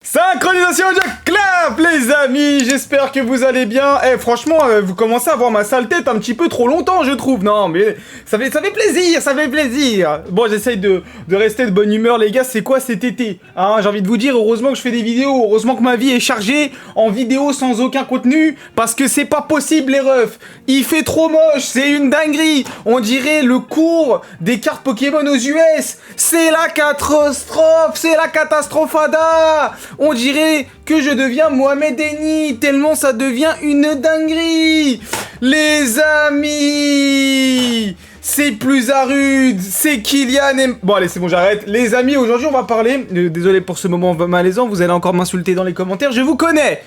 Synchronisation de clap les amis, j'espère que vous allez bien. Franchement, vous commencez à voir ma sale tête un petit peu trop longtemps je trouve. Non mais ça fait plaisir, ça fait plaisir. Bon, j'essaye de rester de bonne humeur les gars, c'est quoi cet été hein, j'ai envie de vous dire, heureusement que je fais des vidéos, heureusement que ma vie est chargée en vidéos sans aucun contenu, parce que c'est pas possible les refs. Il fait trop moche, c'est une dinguerie. On dirait le cours des cartes Pokémon aux US. C'est la catastrophe, c'est la catastrophada. On dirait que je deviens Mohamed Eni, tellement ça devient une dinguerie. Les amis, c'est plus Arud, c'est Kylian et... Bon allez, c'est bon, j'arrête. Les amis, aujourd'hui on va parler... Désolé pour ce moment malaisant, vous allez encore m'insulter dans les commentaires, je vous connais.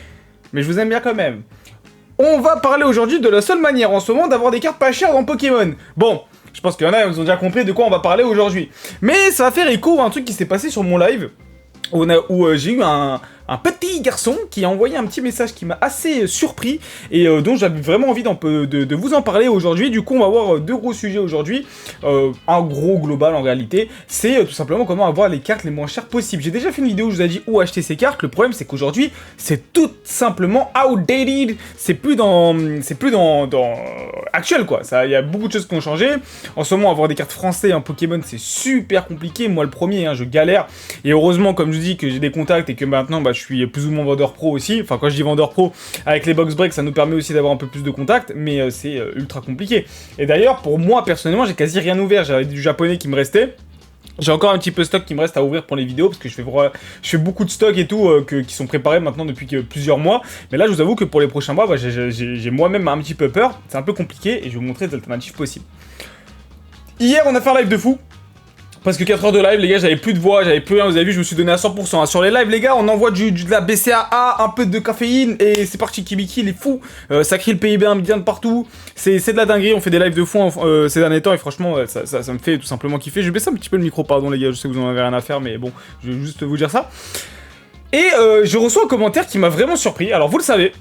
Mais je vous aime bien quand même. On va parler aujourd'hui de la seule manière en ce moment d'avoir des cartes pas chères dans Pokémon. Bon, je pense qu'il y en a, vous ont déjà compris de quoi on va parler aujourd'hui. Mais ça va faire écho à un truc qui s'est passé sur mon live. Où j'ai eu un petit garçon qui a envoyé un petit message qui m'a assez surpris et dont j'avais vraiment envie de vous en parler aujourd'hui. Du coup, on va voir deux gros sujets aujourd'hui. Un gros global en réalité, c'est tout simplement comment avoir les cartes les moins chères possibles. J'ai déjà fait une vidéo où je vous ai dit où acheter ces cartes. Le problème, c'est qu'aujourd'hui, c'est tout simplement outdated. C'est plus dans actuel quoi. Il y a beaucoup de choses qui ont changé. En ce moment, avoir des cartes françaises en Pokémon, c'est super compliqué. Moi, le premier, hein, je galère. Et heureusement, comme je dis, que j'ai des contacts et que maintenant, je suis plus ou moins vendeur pro aussi. Enfin, quand je dis vendeur pro, avec les box breaks, ça nous permet aussi d'avoir un peu plus de contacts, mais c'est ultra compliqué. Et d'ailleurs, pour moi, personnellement, j'ai quasi rien ouvert. J'avais du japonais qui me restait. J'ai encore un petit peu de stock qui me reste à ouvrir pour les vidéos, parce que je fais beaucoup de stocks et tout, qui sont préparés maintenant depuis plusieurs mois. Mais là, je vous avoue que pour les prochains mois, j'ai moi-même un petit peu peur. C'est un peu compliqué, et je vais vous montrer des alternatives possibles. Hier, on a fait un live de fou. Presque 4 heures de live, les gars, j'avais plus de voix, j'avais plus rien, vous avez vu, je me suis donné à 100%. Hein. Sur les lives, les gars, on envoie de la BCAA, un peu de caféine, et c'est parti, Kibiki, il est fou. Ça crie le PIB bien de partout. C'est de la dinguerie, on fait des lives de fou ces derniers temps, et franchement, ça me fait tout simplement kiffer. Je vais baisser un petit peu le micro, pardon les gars, je sais que vous en avez rien à faire, mais bon, je vais juste vous dire ça. Et je reçois un commentaire qui m'a vraiment surpris, alors vous le savez.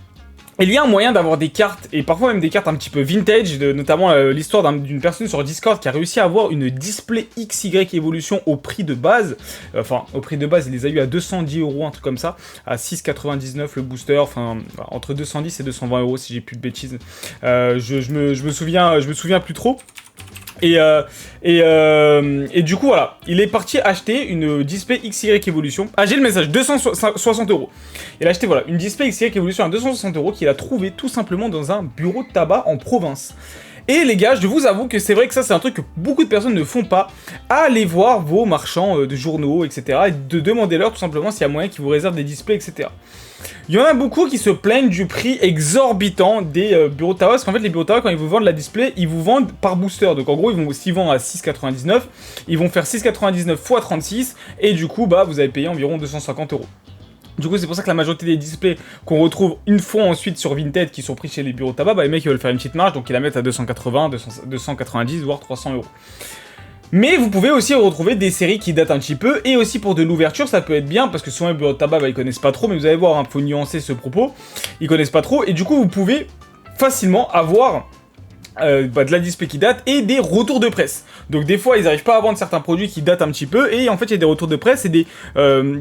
Il y a un moyen d'avoir des cartes, et parfois même des cartes un petit peu vintage, notamment l'histoire d'une personne sur Discord qui a réussi à avoir une display XY Evolution au prix de base. Enfin, au prix de base, il les a eu à 210 €, un truc comme ça, à 6,99 le booster, enfin, entre 210 et 220 € si j'ai plus de bêtises. Je me souviens plus trop. Et du coup voilà, il est parti acheter une display XY Evolution. Ah, j'ai le message, 260 €. Il a acheté voilà une display XY Evolution à 260 € qu'il a trouvé tout simplement dans un bureau de tabac en province. Et les gars, je vous avoue que c'est vrai que ça c'est un truc que beaucoup de personnes ne font pas. Allez voir vos marchands de journaux, etc. et de demander leur tout simplement s'il y a moyen qu'ils vous réservent des displays, etc. Il y en a beaucoup qui se plaignent du prix exorbitant des bureaux de tabac, parce qu'en fait les bureaux de tabac quand ils vous vendent la display, ils vous vendent par booster, donc en gros s'ils vendent à 6,99, ils vont faire 6,99 x 36, et du coup vous allez payer environ 250 €. Du coup c'est pour ça que la majorité des displays qu'on retrouve une fois ensuite sur Vinted qui sont pris chez les bureaux de tabac, les mecs ils veulent faire une petite marge, donc ils la mettent à 280, 290 voire 300 €. Mais vous pouvez aussi retrouver des séries qui datent un petit peu, et aussi pour de l'ouverture, ça peut être bien, parce que souvent les bureaux de tabac, ils connaissent pas trop, mais vous allez voir, faut nuancer ce propos, ils connaissent pas trop, et du coup vous pouvez facilement avoir de la display qui date, et des retours de presse. Donc des fois, ils n'arrivent pas à vendre certains produits qui datent un petit peu, et en fait il y a des retours de presse, et des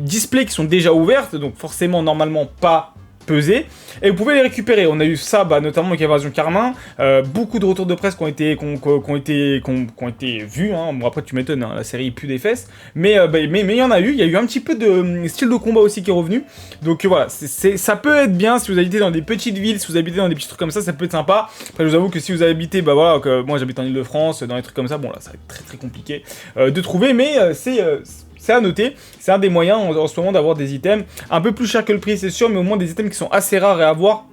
displays qui sont déjà ouvertes, donc forcément, normalement, pas pesés, et vous pouvez les récupérer. On a eu ça notamment avec Invasion Carmin, beaucoup de retours de presse qui ont été vus, hein. Bon après tu m'étonnes, hein, la série pue des fesses, mais il y en a eu, il y a eu un petit peu de style de combat aussi qui est revenu, donc voilà, ça peut être bien si vous habitez dans des petites villes, si vous habitez dans des petits trucs comme ça peut être sympa. Après je vous avoue que si vous habitez, moi j'habite en Ile-de-France, dans des trucs comme ça, bon là ça va être très très compliqué de trouver, mais c'est à noter, c'est un des moyens en ce moment d'avoir des items un peu plus chers que le prix, c'est sûr, mais au moins des items qui sont assez rares à avoir.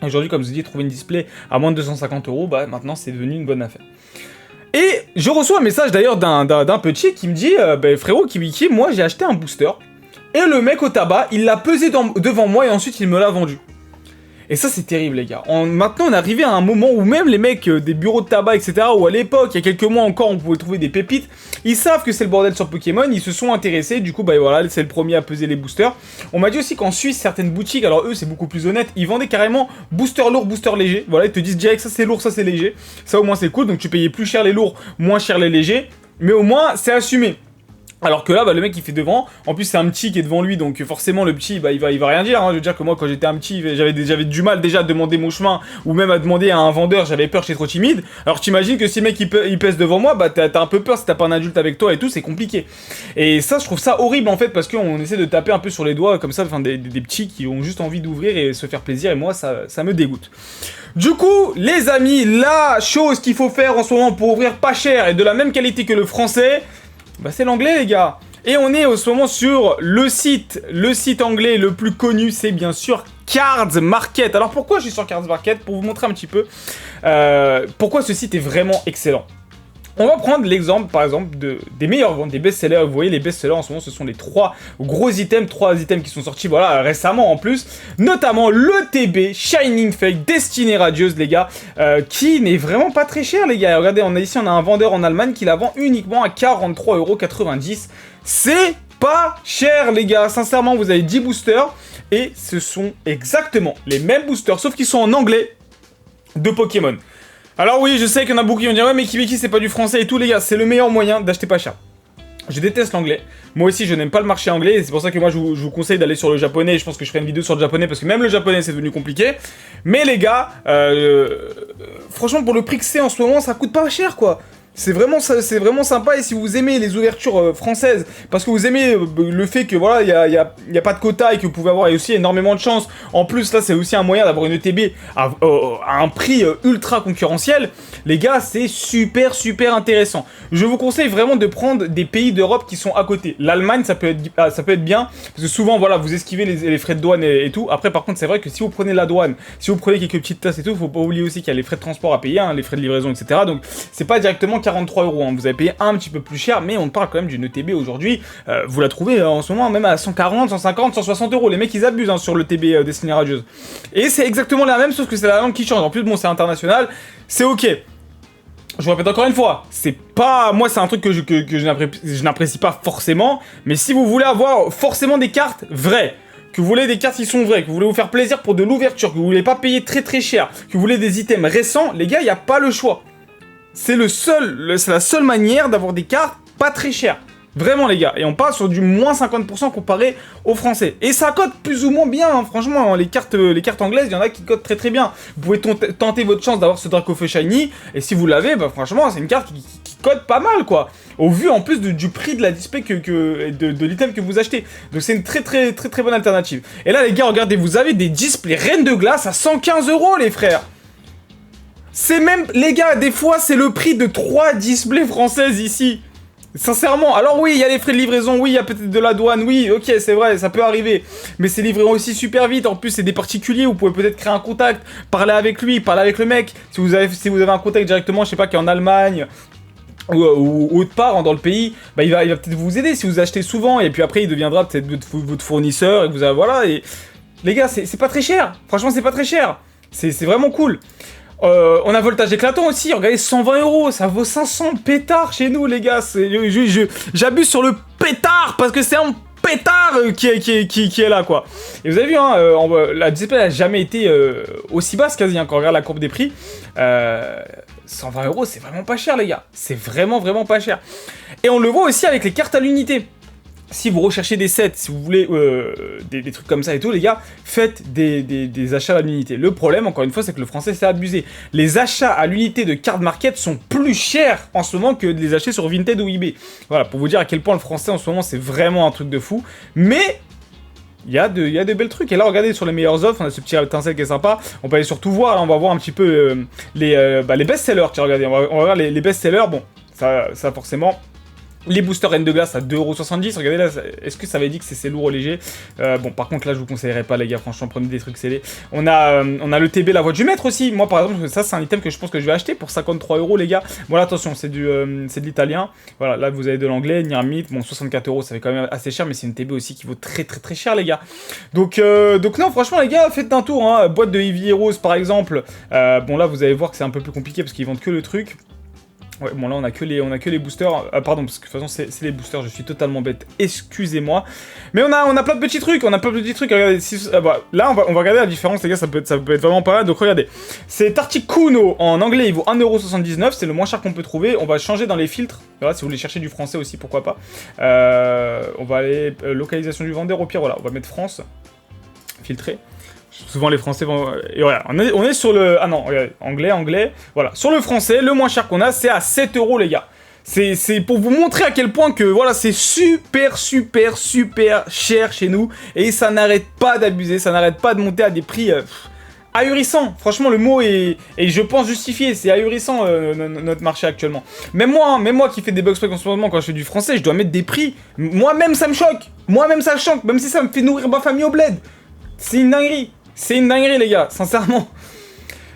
Aujourd'hui, comme je vous dis, trouver une display à moins de 250 €, maintenant c'est devenu une bonne affaire. Et je reçois un message d'ailleurs d'un petit qui me dit frérot Kibiki, moi j'ai acheté un booster, et le mec au tabac, il l'a pesé devant moi et ensuite il me l'a vendu. Et ça c'est terrible les gars. Maintenant on est arrivé à un moment où même les mecs des bureaux de tabac, etc., où à l'époque, il y a quelques mois encore, on pouvait trouver des pépites, ils savent que c'est le bordel sur Pokémon, ils se sont intéressés, du coup voilà, c'est le premier à peser les boosters. On m'a dit aussi qu'en Suisse, certaines boutiques, alors eux c'est beaucoup plus honnête, ils vendaient carrément booster lourd, booster léger, voilà, ils te disent direct ça c'est lourd, ça c'est léger, ça au moins c'est cool, donc tu payais plus cher les lourds, moins cher les légers, mais au moins c'est assumé. Alors que là, bah, le mec il fait devant, en plus c'est un petit qui est devant lui, donc forcément le petit, bah, il va rien dire, hein. Je veux dire que moi quand j'étais un petit, j'avais du mal déjà à demander mon chemin, ou même à demander à un vendeur, j'avais peur, j'étais trop timide. Alors t'imagines que si le mec il pèse devant moi, bah t'as un peu peur si t'as pas un adulte avec toi et tout, c'est compliqué. Et ça, je trouve ça horrible en fait, parce qu'on essaie de taper un peu sur les doigts comme ça, enfin des petits qui ont juste envie d'ouvrir et se faire plaisir, et moi ça me dégoûte. Du coup, les amis, la chose qu'il faut faire en ce moment pour ouvrir pas cher et de la même qualité que le français, bah c'est l'anglais les gars. Et on est en ce moment sur le site anglais le plus connu, c'est bien sûr Cards Market. Alors pourquoi je suis sur Cards Market? Pour vous montrer un petit peu pourquoi ce site est vraiment excellent. On va prendre l'exemple, par exemple, des meilleures ventes, des best-sellers. Vous voyez, les best-sellers en ce moment, ce sont les trois items qui sont sortis, voilà, récemment en plus. Notamment le TB Shining Fake Destinée Radieuse, les gars, qui n'est vraiment pas très cher, les gars. Regardez, ici, on a un vendeur en Allemagne qui la vend uniquement à 43,90 €. C'est pas cher, les gars. Sincèrement, vous avez 10 boosters et ce sont exactement les mêmes boosters, sauf qu'ils sont en anglais de Pokémon. Alors oui, je sais qu'il y en a beaucoup qui vont dire « Ouais, mais Kibiki, c'est pas du français et tout, les gars. » C'est le meilleur moyen d'acheter pas cher. Je déteste l'anglais. Moi aussi, je n'aime pas le marché anglais. Et c'est pour ça que moi, je vous conseille d'aller sur le japonais. Je pense que je ferai une vidéo sur le japonais parce que même le japonais, c'est devenu compliqué. Mais les gars, franchement, pour le prix que c'est en ce moment, ça coûte pas cher, quoi. C'est vraiment sympa, et si vous aimez les ouvertures françaises, parce que vous aimez le fait que voilà, il y a pas de quota et que vous pouvez avoir aussi énormément de chance. En plus, là, c'est aussi un moyen d'avoir une ETB à un prix ultra concurrentiel. Les gars, c'est super intéressant. Je vous conseille vraiment de prendre des pays d'Europe qui sont à côté. L'Allemagne, ça peut être bien, parce que souvent, voilà, vous esquivez les frais de douane et tout. Après, par contre, c'est vrai que si vous prenez la douane, si vous prenez quelques petites tasses et tout, faut pas oublier aussi qu'il y a les frais de transport à payer, hein, les frais de livraison, etc. Donc, c'est pas directement 43 €, hein. Vous avez payé un petit peu plus cher, mais on parle quand même d'une ETB aujourd'hui. Vous la trouvez en ce moment même à 140, 150, 160 €. Les mecs ils abusent, hein, sur le TB Destinée Radieuse. Et c'est exactement la même, sauf que c'est la langue qui change. En plus, bon, c'est international, c'est ok. Je vous répète encore une fois, c'est pas... Moi, c'est un truc que je n'apprécie pas forcément, mais si vous voulez avoir forcément des cartes vraies, que vous voulez des cartes qui sont vraies, que vous voulez vous faire plaisir pour de l'ouverture, que vous voulez pas payer très cher, que vous voulez des items récents, les gars, il n'y a pas le choix. C'est la seule manière d'avoir des cartes pas très chères. Vraiment, les gars. Et on parle sur du moins 50% comparé aux français. Et ça cote plus ou moins bien, hein, franchement. Les cartes anglaises, il y en a qui cotent très bien. Vous pouvez tenter votre chance d'avoir ce Dracofeu Shiny. Et si vous l'avez, bah franchement, c'est une carte qui cote pas mal, quoi. Au vu, en plus, du prix de la display de l'item que vous achetez. Donc c'est une très bonne alternative. Et là, les gars, regardez, vous avez des displays Reine de Glace à 115 €, les frères. C'est même, les gars, des fois, c'est le prix de 3 displays françaises ici. Sincèrement, alors oui, il y a les frais de livraison, oui, il y a peut-être de la douane, oui, ok, c'est vrai, ça peut arriver. Mais c'est livré aussi super vite, en plus, c'est des particuliers, vous pouvez peut-être créer un contact, parler avec lui, parler avec le mec. Si vous avez un contact directement, je sais pas, qui est en Allemagne ou autre part, hein, dans le pays, bah il va peut-être vous aider si vous achetez souvent, et puis après, il deviendra peut-être votre fournisseur, et vous avez, voilà, et... Les gars, c'est pas très cher, franchement, c'est pas très cher. C'est vraiment cool. On a Voltage Éclatant aussi, regardez, 120 €, ça vaut 500 pétards chez nous, les gars. J'abuse sur le pétard, parce que c'est un pétard qui est là, quoi. Et vous avez vu, hein, la display n'a jamais été aussi basse, quasi, hein, quand on regarde la courbe des prix. 120 €, c'est vraiment pas cher, les gars. C'est vraiment pas cher. Et on le voit aussi avec les cartes à l'unité. Si vous recherchez des sets, si vous voulez des trucs comme ça et tout, les gars, faites des achats à l'unité. Le problème, encore une fois, c'est que le français s'est abusé. Les achats à l'unité de Card Market sont plus chers en ce moment que de les acheter sur Vinted ou eBay. Voilà, pour vous dire à quel point le français en ce moment, c'est vraiment un truc de fou. Mais... il y a de belles trucs. Et là, regardez, sur les meilleures offres, on a ce petit étincelle qui est sympa. On peut aller sur tout voir. Là, on va voir un petit peu les best-sellers. Tiens, regardez, on va voir les best-sellers. Bon, ça forcément... Les boosters Reine de Glace à 2,70 €. Regardez là, est-ce que ça veut dire que c'est lourd ou léger? Bon, par contre, là, je vous conseillerais pas, les gars. Franchement, prenez des trucs scellés. On a le TB, la voix du maître aussi. Moi, par exemple, ça, c'est un item que je pense que je vais acheter pour 53 €, les gars. Bon, là, attention, c'est de l'italien. Voilà, là, vous avez de l'anglais, Nirmit. Bon, 64 €, ça fait quand même assez cher, mais c'est une TB aussi qui vaut très cher, les gars. Donc non, franchement, les gars, faites un tour, hein. Boîte de Eevee Heroes, par exemple. Bon, là, vous allez voir que c'est un peu plus compliqué parce qu'ils vendent que le truc. Ouais, bon là on a que les boosters. Pardon, parce que de toute façon c'est les boosters, je suis totalement bête, excusez-moi. Mais on a plein de petits trucs, regardez, là on va regarder la différence les gars, ça peut être vraiment pas mal, donc regardez. C'est Articuno, en anglais il vaut 1,79€, c'est le moins cher qu'on peut trouver, on va changer dans les filtres, voilà, si vous voulez chercher du français aussi, pourquoi pas. On va aller, localisation du vendeur, au pire voilà, on va mettre France, filtrer. Souvent les Français vont... Et voilà, on est sur le... Ah non, regardez, anglais. Voilà, sur le français, le moins cher qu'on a, c'est à 7€ les gars. C'est pour vous montrer à quel point que, voilà, c'est super cher chez nous. Et ça n'arrête pas d'abuser, ça n'arrête pas de monter à des prix... ahurissant, franchement le mot est je pense justifié, c'est ahurissant notre marché actuellement. Même moi qui fais des box break en ce moment quand je fais du français, je dois mettre des prix. Moi-même ça me choque, même si ça me fait nourrir ma famille au bled. C'est une dinguerie. C'est une dinguerie les gars, sincèrement.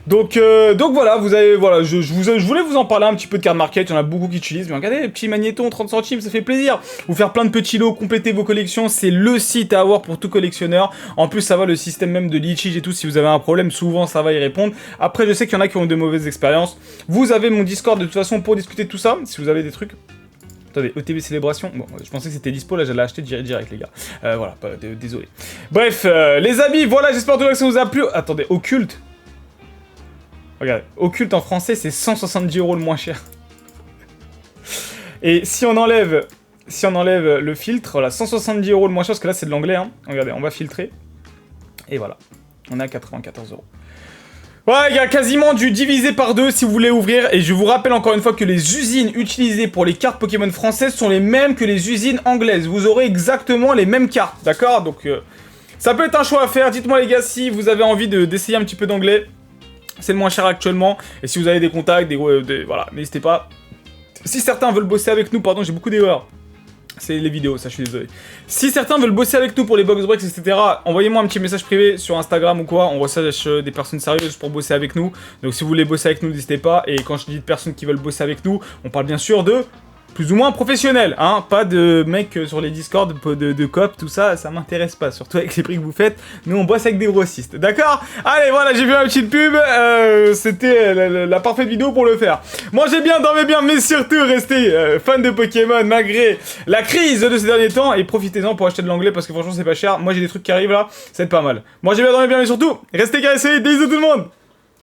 Donc voilà, je voulais vous en parler un petit peu de card market, il y en a beaucoup qui utilisent, mais regardez les petits magnétons, 30 centimes, ça fait plaisir. Vous faire plein de petits lots, compléter vos collections, c'est le site à avoir pour tout collectionneur. En plus ça va le système même de litige et tout, si vous avez un problème, souvent ça va y répondre. Après je sais qu'il y en a qui ont de mauvaises expériences. Vous avez mon Discord de toute façon pour discuter de tout ça, si vous avez des trucs. Attendez, ETB Célébration, bon, je pensais que c'était dispo, là j'allais acheter direct les gars. Voilà, désolé. Bref, les amis, voilà, j'espère que ça vous a plu. Attendez, Occulte. Regardez, Occulte en français, c'est 170€ le moins cher. Et si on enlève le filtre, voilà, 170€ le moins cher, parce que là c'est de l'anglais, hein. Regardez, on va filtrer. Et voilà, on est à 94€. Ouais, il y a quasiment du divisé par deux si vous voulez ouvrir. Et je vous rappelle encore une fois que les usines utilisées pour les cartes Pokémon françaises sont les mêmes que les usines anglaises. Vous aurez exactement les mêmes cartes, d'accord? Donc, ça peut être un choix à faire. Dites-moi les gars si vous avez envie d'essayer un petit peu d'anglais. C'est le moins cher actuellement. Et si vous avez des contacts, voilà, n'hésitez pas. Si certains veulent bosser avec nous, pardon, j'ai beaucoup d'erreurs. C'est les vidéos, ça je suis désolé. Si certains veulent bosser avec nous pour les box breaks, etc., envoyez-moi un petit message privé sur Instagram ou quoi. On recherche des personnes sérieuses pour bosser avec nous. Donc si vous voulez bosser avec nous, n'hésitez pas. Et quand je dis de personnes qui veulent bosser avec nous, on parle bien sûr de plus ou moins professionnels, hein. Pas de mecs sur les Discord, de cop, tout ça, ça m'intéresse pas. Surtout avec les prix que vous faites. Nous on bosse avec des grossistes, d'accord? Allez, voilà, j'ai vu ma petite pub. C'était la parfaite vidéo pour le faire. Mangez bien, dormez bien, mais surtout restez fans de Pokémon malgré la crise de ces derniers temps. Et profitez-en pour acheter de l'anglais parce que franchement c'est pas cher. Moi j'ai des trucs qui arrivent là, ça va être pas mal. Mangez bien, dormez bien, mais surtout, restez caressés, bisous tout le monde!